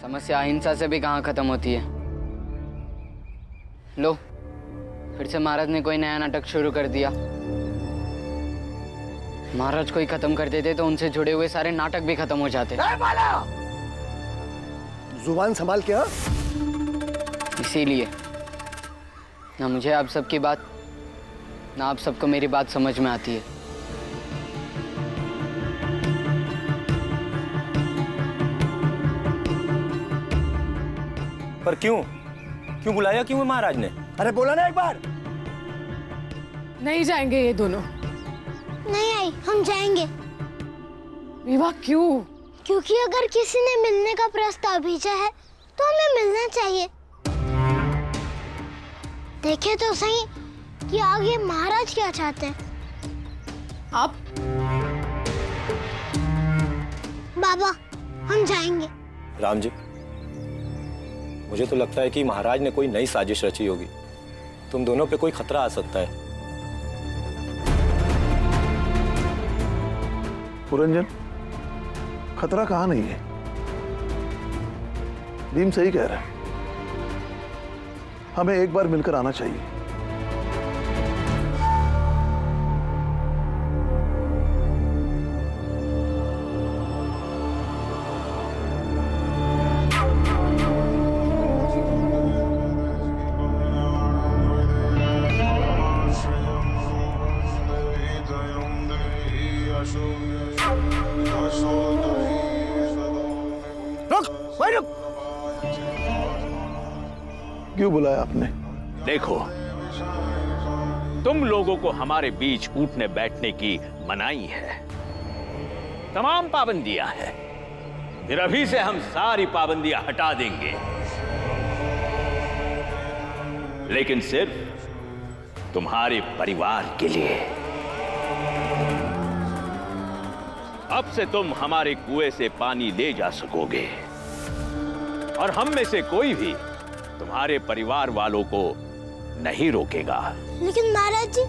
समस्या अहिंसा से भी कहाँ खत्म होती है। लो, फिर से महाराज ने कोई नया नाटक शुरू कर दिया। महाराज को ही खत्म कर देते तो उनसे जुड़े हुए सारे नाटक भी खत्म हो जाते। जुबान संभाल के। इसीलिए ना मुझे आप सबकी बात, ना आप सबको मेरी बात समझ में आती है। पर क्यों बुलाया क्यों है महाराज ने? अरे बोला ना एक बार। नहीं जाएंगे ये दोनों। नहीं आई, हम जाएंगे। विवाह क्यों? क्योंकि अगर किसी ने मिलने का प्रस्ताव भेजा है तो हमें मिलना चाहिए। देखे तो सही कि आगे महाराज क्या चाहते हैं। आप? बाबा, हम जाएंगे। राम जी, मुझे तो लगता है कि महाराज ने कोई नई साजिश रची होगी। तुम दोनों पे कोई खतरा आ सकता है। पुरंजन, खतरा कहाँ नहीं है। भीम सही कह रहा है, हमें एक बार मिलकर आना चाहिए। क्यों बुलाया आपने? देखो, तुम लोगों को हमारे बीच उठने बैठने की मनाही है, तमाम पाबंदियां हैं। फिर अभी से हम सारी पाबंदियां हटा देंगे, लेकिन सिर्फ तुम्हारे परिवार के लिए। अब से तुम हमारे कुएं से पानी ले जा सकोगे और हम में से कोई भी तुम्हारे परिवार वालों को नहीं रोकेगा। लेकिन महाराज जी,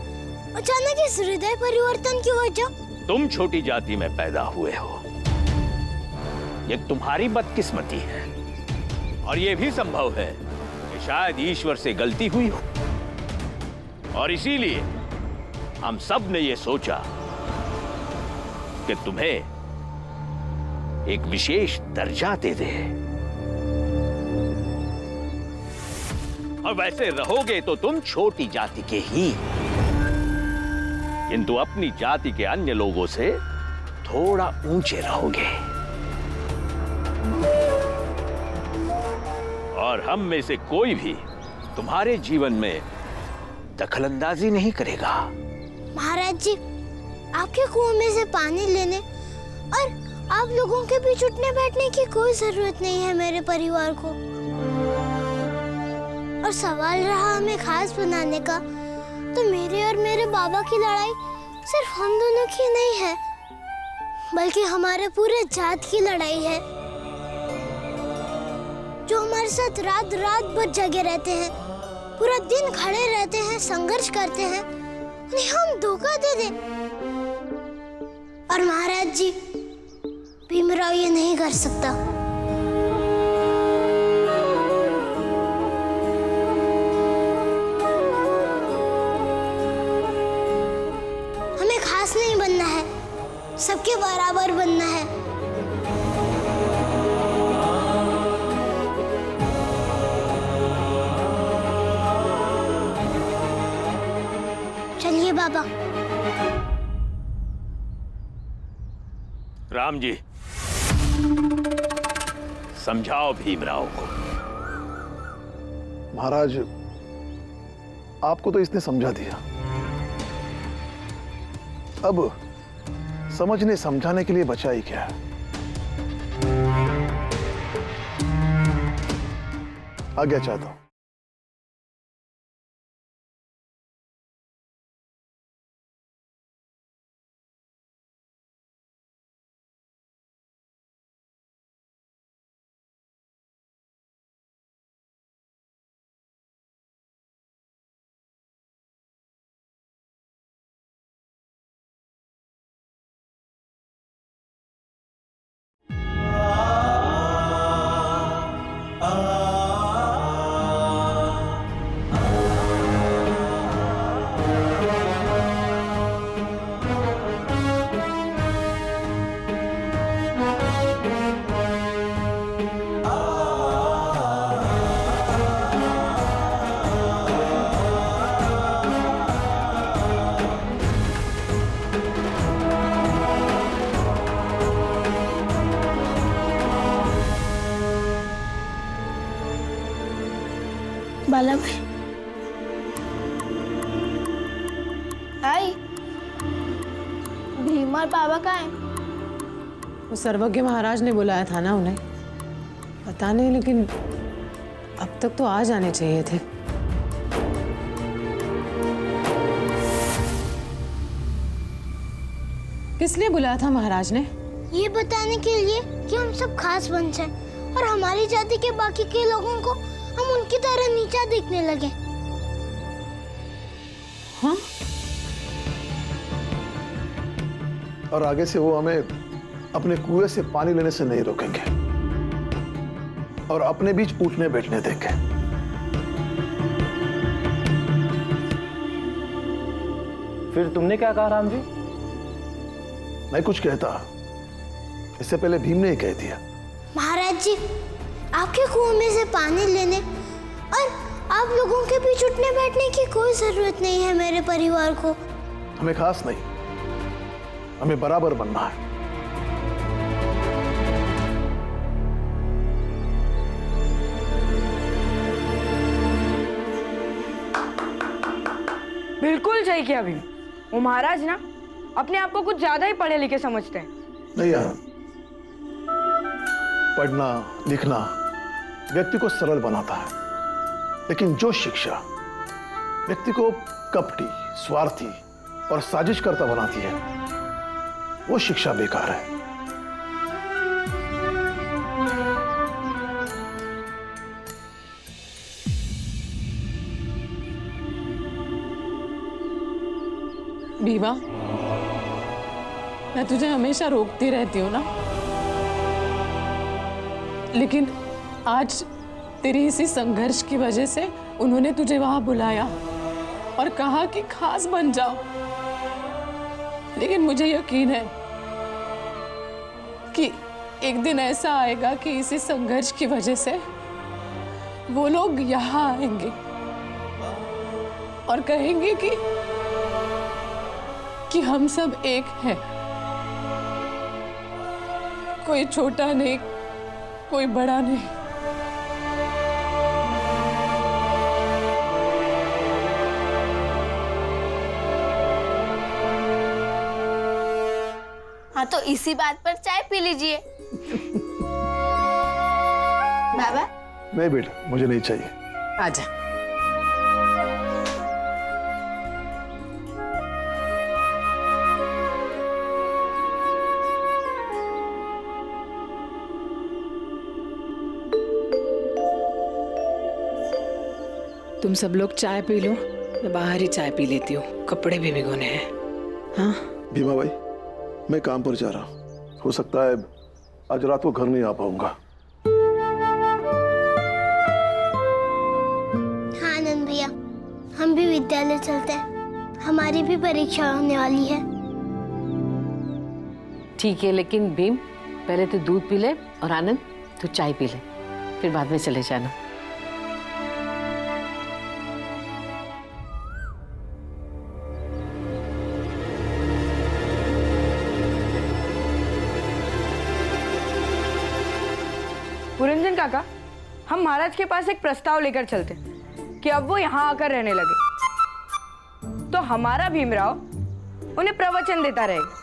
अचानक इस हृदय परिवर्तन की वजह? तुम छोटी जाति में पैदा हुए हो, ये तुम्हारी बदकिस्मती है। और ये भी संभव है कि शायद ईश्वर से गलती हुई हो, और इसीलिए हम सब ने ये सोचा कि तुम्हें एक विशेष दर्जा दे दे। और वैसे रहोगे तो तुम छोटी जाति के ही, किंतु अपनी जाति के अन्य लोगों से थोड़ा ऊंचे रहोगे। और हम में से कोई भी तुम्हारे जीवन में दखलंदाजी नहीं करेगा। महाराज जी, आपके कुएं में से पानी लेने और आप लोगों के बीच उठने बैठने की कोई जरूरत नहीं है मेरे परिवार को। और सवाल रहा हमें खास बनाने का, तो मेरे और मेरे बाबा की लड़ाई सिर्फ हम दोनों की नहीं है, बल्कि हमारे पूरे जात की लड़ाई है, जो हमारे साथ रात रात भर जगे रहते हैं, पूरा दिन खड़े रहते हैं, संघर्ष करते हैं, उन्हें हम धोखा दे दें। और महाराज जी, भीमराव ये नहीं कर सकता। हमें खास नहीं बनना है, सबके बराबर बनना है। चलिए बाबा। राम जी, समझाओ भीमराव को। महाराज, आपको तो इसने समझा दिया, अब समझने समझाने के लिए बचा ही क्या है। आज्ञा चाहता हूं। बाला भाई। आई भीम और बाबा कहाँ हैं? वो सर्वज्ञ महाराज ने बुलाया था ना उन्हें। पता नहीं, लेकिन अब तक तो आ जाने चाहिए थे। किस लिए बुलाया था महाराज ने? ये बताने के लिए कि हम सब खास वंश हैं और हमारी जाति के बाकी के लोगों को हम उनकी तरह नीचा देखने लगे। हाँ? और आगे से वो हमें अपने कुएं से पानी लेने से नहीं रोकेंगे और अपने बीच उठने बैठने देंगे। फिर तुमने क्या कहा राम जी? मैं कुछ कहता, इससे पहले भीम ने ही कह दिया। महाराज जी, आपके कुएं में से पानी लेने और आप लोगों के बीच उठने बैठने की कोई जरूरत नहीं है मेरे परिवार को। हमें खास नहीं, हमें बराबर बनना है। बिल्कुल सही किया भीम। वो महाराज ना अपने आप को कुछ ज्यादा ही पढ़े लिखे समझते हैं। नहीं यार, पढ़ना लिखना व्यक्ति को सरल बनाता है, लेकिन जो शिक्षा व्यक्ति को कपटी, स्वार्थी और साजिश करता बनाती है, वो शिक्षा बेकार है। बीवा, मैं तुझे हमेशा रोकती रहती हूँ ना, लेकिन आज तेरी इसी संघर्ष की वजह से उन्होंने तुझे वहां बुलाया और कहा कि खास बन जाओ। लेकिन मुझे यकीन है कि एक दिन ऐसा आएगा कि इसी संघर्ष की वजह से वो लोग यहाँ आएंगे और कहेंगे कि हम सब एक हैं, कोई छोटा नहीं, कोई बड़ा नहीं। हाँ, तो इसी बात पर चाय पी लीजिए। बाबा? नहीं बेटा, मुझे नहीं चाहिए। आजा। तुम सब लोग चाय पी लो, मैं बाहर ही चाय पी लेती हूँ, कपड़े भी भिगोने हैं। हाँ भीमा भाई, मैं काम पर जा रहा हूँ, हो सकता है आज रात को घर नहीं आ पाऊंगा। हाँ आनंद भैया, हम भी विद्यालय चलते हैं, हमारी भी परीक्षा होने वाली है। ठीक है, लेकिन भीम पहले तो दूध पी ले और आनंद तू चाय पी ले, फिर बाद में चले जाना। पुरंजन काका, हम महाराज के पास एक प्रस्ताव लेकर चलते हैं कि अब वो यहाँ आकर रहने लगे, तो हमारा भीमराव उन्हें प्रवचन देता रहेगा।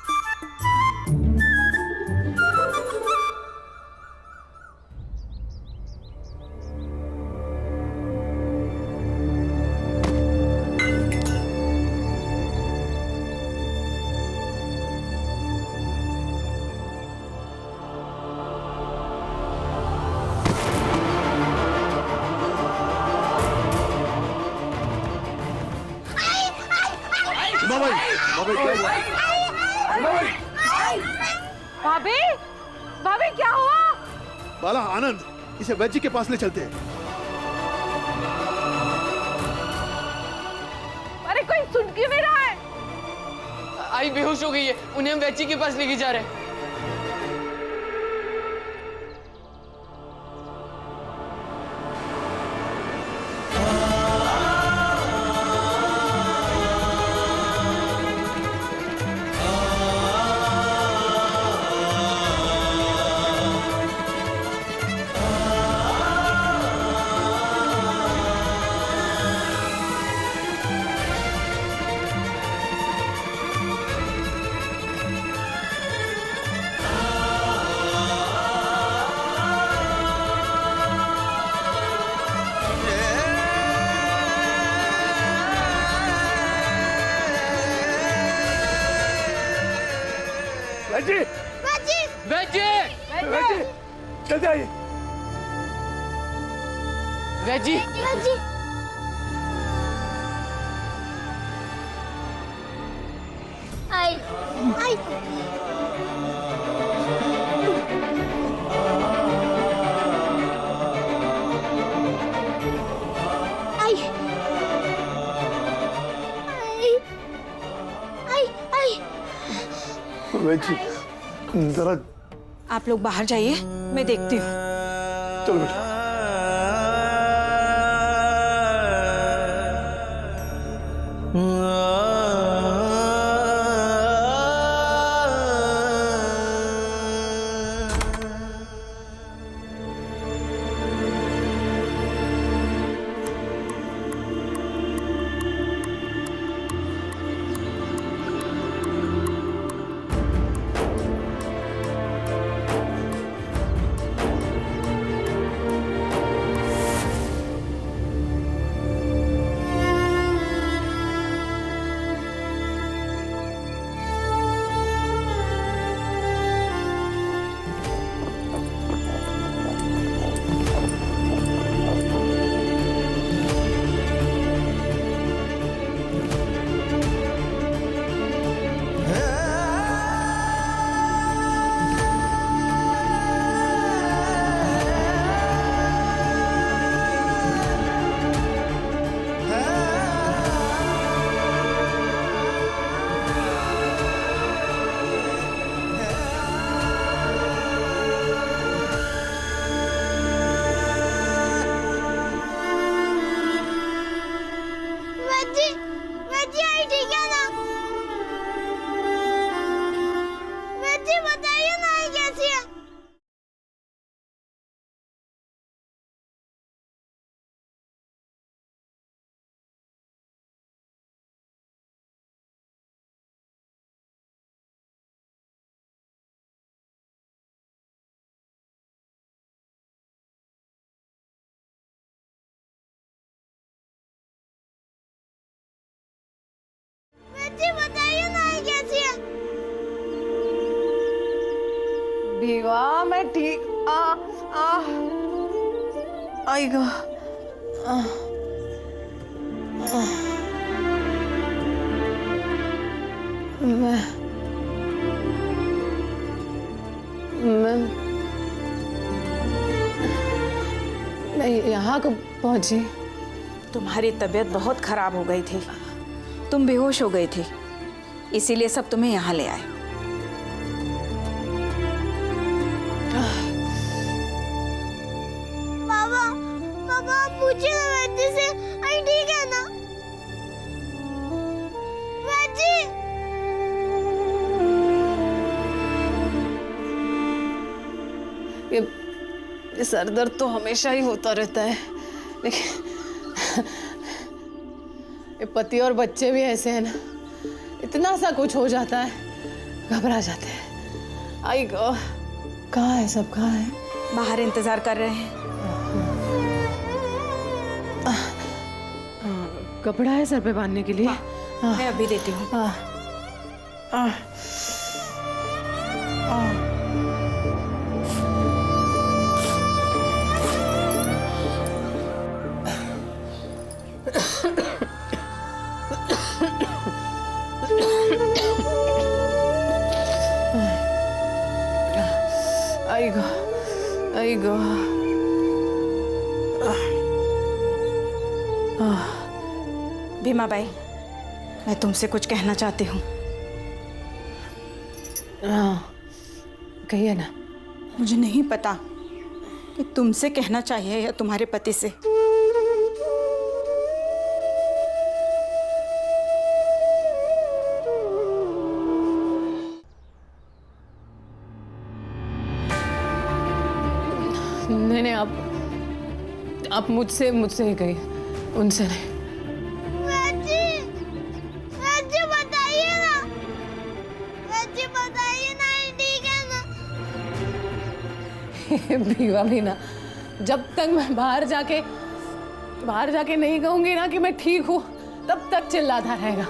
भाभी, भाभी क्या हुआ? बाला, आनंद, इसे वैद्य के पास ले चलते हैं। अरे कोई सुन क्यों नहीं रहा है? आई बेहोश हो गई है, उन्हें हम वैची के पास लेके जा रहे हैं। वैजी वैजी वैजी वैजी जल्दी आइए। वैजी वैजी आई आई आई आई आई आई वैजी जरा आप लोग बाहर जाइए, मैं देखती हूँ। चलो बेटा। वैजी वैजी आई ठीक है ना? वैजी बताइए ना आई कैसी है? वैजी बताइए ना आई कैसी है? भीवा मैं ठीक आई गो मैं यहाँ कब पहुँची? तुम्हारी तबीयत बहुत खराब हो गई थी, तुम बेहोश हो गई थी, इसीलिए सब तुम्हें यहाँ ले आए। पापा पापा आप पूछिए ना वैजी से आई ठीक है ना? वैजी ये सर दर्द तो हमेशा ही होता रहता है, लेकिन ये पति और बच्चे भी ऐसे हैं ना, इतना सा कुछ हो जाता है घबरा जाते हैं। आई गो कहाँ है सब, कहाँ है? बाहर इंतजार कर रहे हैं। कपड़ा है सर पे बांधने के लिए? मैं अभी देती हूँ। आई गो भीमा बाई, मैं तुमसे कुछ कहना चाहती हूँ। हाँ कहिए ना। मुझे नहीं पता कि तुमसे कहना चाहिए या तुम्हारे पति से। नहीं आप मुझसे ही कहिए, उनसे नहीं। वैजी वैजी बताइए ना, वैजी बताइए ना आई ठीक है ना? भीवा भी ना, जब तक मैं बाहर जाके नहीं कहूंगी ना कि मैं ठीक हूँ, तब तक चिल्लाता रहेगा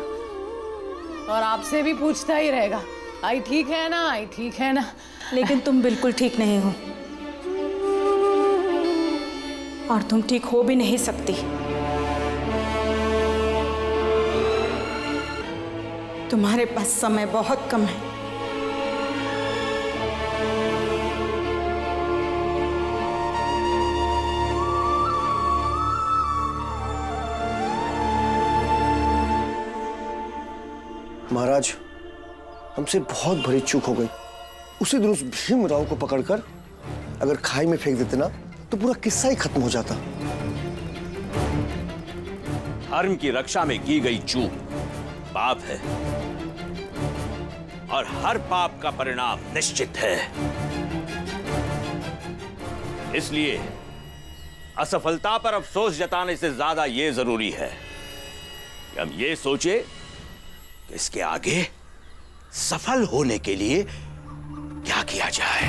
और आपसे भी पूछता ही रहेगा आई ठीक है ना, आई ठीक है ना। लेकिन तुम बिल्कुल ठीक नहीं हो, और तुम ठीक हो भी नहीं सकती। तुम्हारे पास समय बहुत कम है। महाराज, हमसे बहुत बड़ी चूक हो गई। उसी दिन उस भीमराव को पकड़कर अगर खाई में फेंक देते ना तो पूरा किस्सा ही खत्म हो जाता। धर्म की रक्षा में की गई चूक पाप है, और हर पाप का परिणाम निश्चित है। इसलिए असफलता पर अफसोस जताने से ज्यादा यह जरूरी है कि हम ये सोचे कि इसके आगे सफल होने के लिए क्या किया जाए।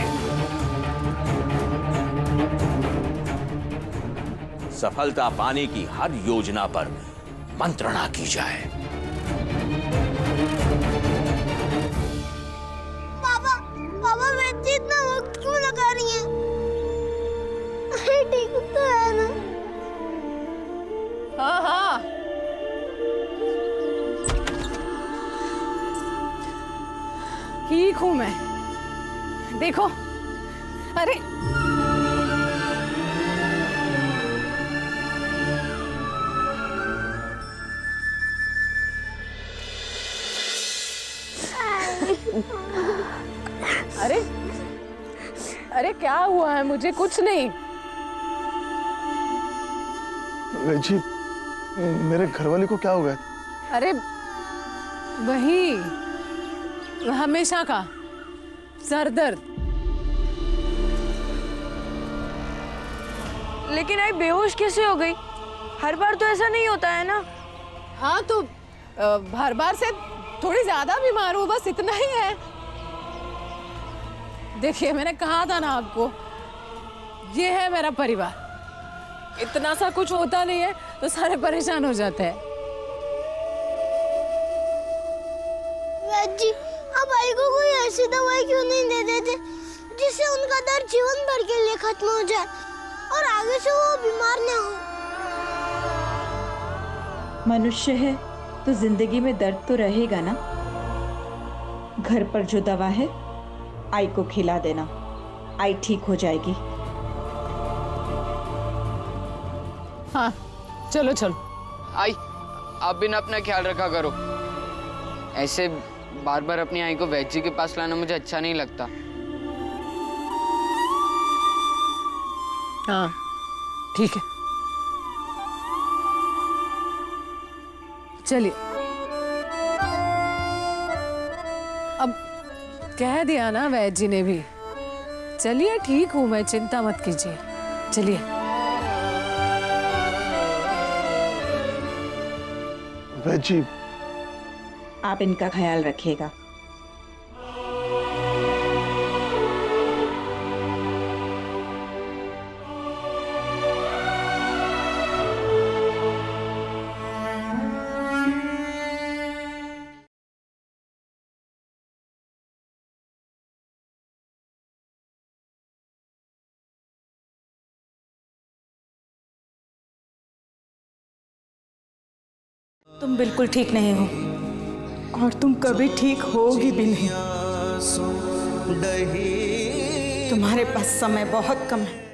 सफलता पाने की हर योजना पर मंत्रणा की जाए। पापा वैद्य इतना वक्त क्यों लगा रही हैं? ठीक तो है ना? हाँ हाँ, ठीक हूं मैं। देखो, अरे अरे अरे क्या हुआ है? मुझे कुछ नहीं। जी, मेरे घरवाले को क्या हो गया? अरे वही हमेशा का सर दर्द। लेकिन आई बेहोश कैसे हो गई? हर बार तो ऐसा नहीं होता है ना। हाँ तो हर बार से थोड़ी ज्यादा बीमार हूँ, बस इतना ही है। देखिए, मैंने कहा था ना आपको, ये है मेरा परिवार। इतना सा कुछ होता नहीं है तो सारे परेशान हो जाते हैं। वैद्य जी, आप आई को कोई ऐसी दवाई क्यों नहीं दे देते जिससे उनका दर्द जीवन भर के लिए खत्म हो जाए और आगे से वो बीमार न हो? मनुष्य है तो जिंदगी में दर्द तो रहेगा ना। घर पर जो दवा है आई को खिला देना, आई ठीक हो जाएगी। हाँ चलो चलो। आई, आप भी ना अपना ख्याल रखा करो। ऐसे बार बार अपनी आई को वैद्य जी के पास लाना मुझे अच्छा नहीं लगता। हाँ ठीक है, चलिए। अब कह दिया ना वैद्य जी ने भी। चलिए, ठीक हूं मैं, चिंता मत कीजिए। चलिए। वैद्य जी, आप इनका ख्याल रखिएगा। तुम बिल्कुल ठीक नहीं हो, और तुम कभी ठीक होगी भी नहीं। तुम्हारे पास समय बहुत कम है।